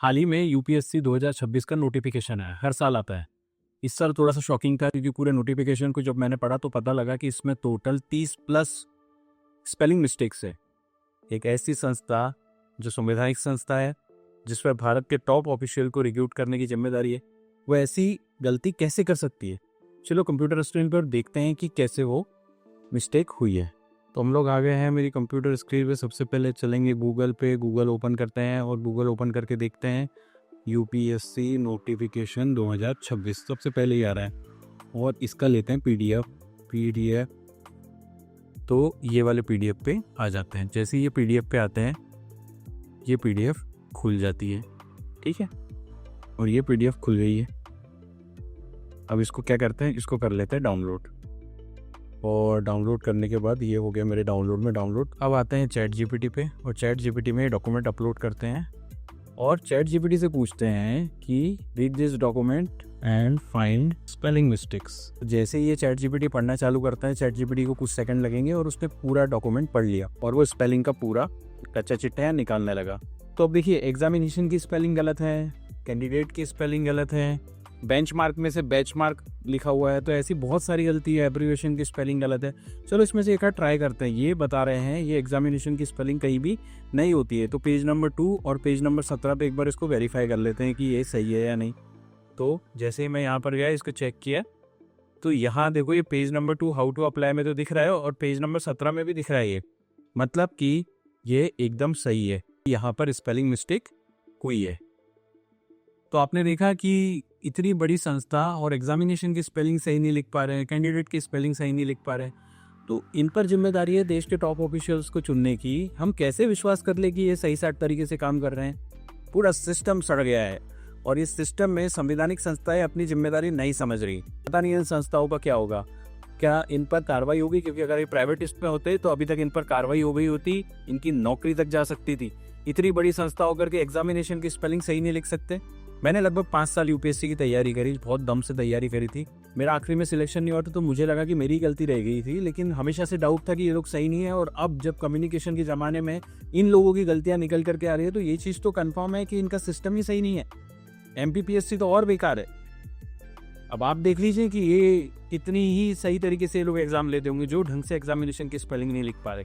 हाल ही में यूपीएससी 2026 का नोटिफिकेशन है, हर साल आता है। इस साल थोड़ा सा शॉकिंग था क्योंकि पूरे नोटिफिकेशन को जब मैंने पढ़ा तो पता लगा कि इसमें टोटल 30 प्लस स्पेलिंग मिस्टेक्स है। एक ऐसी संस्था जो संवैधानिक संस्था है, जिस पर भारत के टॉप ऑफिशियल को रिक्रूट करने की जिम्मेदारी है, वो ऐसी गलती कैसे कर सकती है। चलो कंप्यूटर स्क्रीन पर देखते हैं कि कैसे वो मिस्टेक हुई है। तो हम लोग आ गए हैं मेरी कंप्यूटर स्क्रीन पे। सबसे पहले चलेंगे गूगल पे, गूगल ओपन करते हैं और गूगल ओपन करके देखते हैं यूपीएससी नोटिफिकेशन 2026 सबसे पहले ही आ रहा है। और इसका लेते हैं पीडीएफ। तो ये वाले पीडीएफ पे आ जाते हैं। जैसे ये पीडीएफ पे आते हैं, ये पीडीएफ खुल जाती है, ठीक है। और ये पीडीएफ खुल गई है। अब इसको क्या करते हैं, इसको कर लेते हैं डाउनलोड। और डाउनलोड करने के बाद ये हो गया मेरे डाउनलोड में डाउनलोड। अब आते हैं चैट जीपीटी पे और चैट जीपीटी में डॉक्यूमेंट अपलोड करते हैं और चैट जीपीटी से पूछते हैं कि read this document and find spelling mistakes. जैसे ही ये चैट जीपीटी पढ़ना चालू करता है, चैट जीपीटी को कुछ सेकंड लगेंगे और उसने पूरा डॉक्यूमेंट पढ़ लिया और वो स्पेलिंग का पूरा कच्चा चिट्ठा निकालने लगा। तो अब देखिए, एग्जामिनेशन की स्पेलिंग गलत है, कैंडिडेट की स्पेलिंग गलत है, बेंचमार्क में से बेंचमार्क लिखा हुआ है, तो ऐसी बहुत सारी गलती है। एब्रीविएशन की स्पेलिंग गलत है। चलो इसमें से एक आध ट्राई करते हैं। ये बता रहे हैं ये एग्जामिनेशन की स्पेलिंग कहीं भी नहीं होती है। तो पेज नंबर 2 और पेज नंबर 17 पे एक बार इसको वेरीफाई कर लेते हैं कि ये सही है या नहीं। तो जैसे ही मैं यहाँ पर गया, इसको चेक किया, तो यहाँ देखो ये page number 2 how to apply में तो दिख रहा है और पेज नंबर 17 में भी दिख रहा है। ये मतलब कि ये एकदम सही है, यहाँ पर स्पेलिंग मिस्टेक हुई है। तो आपने देखा कि इतनी बड़ी संस्था और एग्जामिनेशन की स्पेलिंग सही नहीं लिख पा रहे हैं, कैंडिडेट की स्पेलिंग सही नहीं लिख पा रहे हैं, तो इन पर जिम्मेदारी है देश के टॉप ऑफिशियल्स को चुनने की। हम कैसे विश्वास कर ले कि ये सही साठ तरीके से काम कर रहे हैं। पूरा सिस्टम सड़ गया है और इस सिस्टम में संवैधानिक संस्थाएं अपनी जिम्मेदारी नहीं समझ रही। पता नहीं इन संस्थाओं का क्या होगा, क्या इन पर कार्रवाई होगी, क्योंकि अगर ये प्राइवेट में होते तो अभी तक इन पर कार्रवाई हो गई होती, इनकी नौकरी तक जा सकती थी। इतनी बड़ी संस्था होकर के एग्जामिनेशन की स्पेलिंग सही नहीं लिख सकते। मैंने लगभग 5 साल यूपीएससी की तैयारी करी, बहुत दम से तैयारी करी थी। मेरा आखिरी में सिलेक्शन नहीं हुआ था तो मुझे लगा कि मेरी गलती रह गई थी, लेकिन हमेशा से डाउट था कि ये लोग सही नहीं है। और अब जब कम्युनिकेशन के ज़माने में इन लोगों की गलतियां निकल करके आ रही है, तो ये चीज़ तो कन्फर्म है कि इनका सिस्टम ही सही नहीं है। एमपीपीएससी तो और बेकार है। अब आप देख लीजिए कि ये कितनी ही सही तरीके से लोग एग्जाम लेते होंगे जो ढंग से एग्जामिनेशन की स्पेलिंग नहीं लिख पा रहे।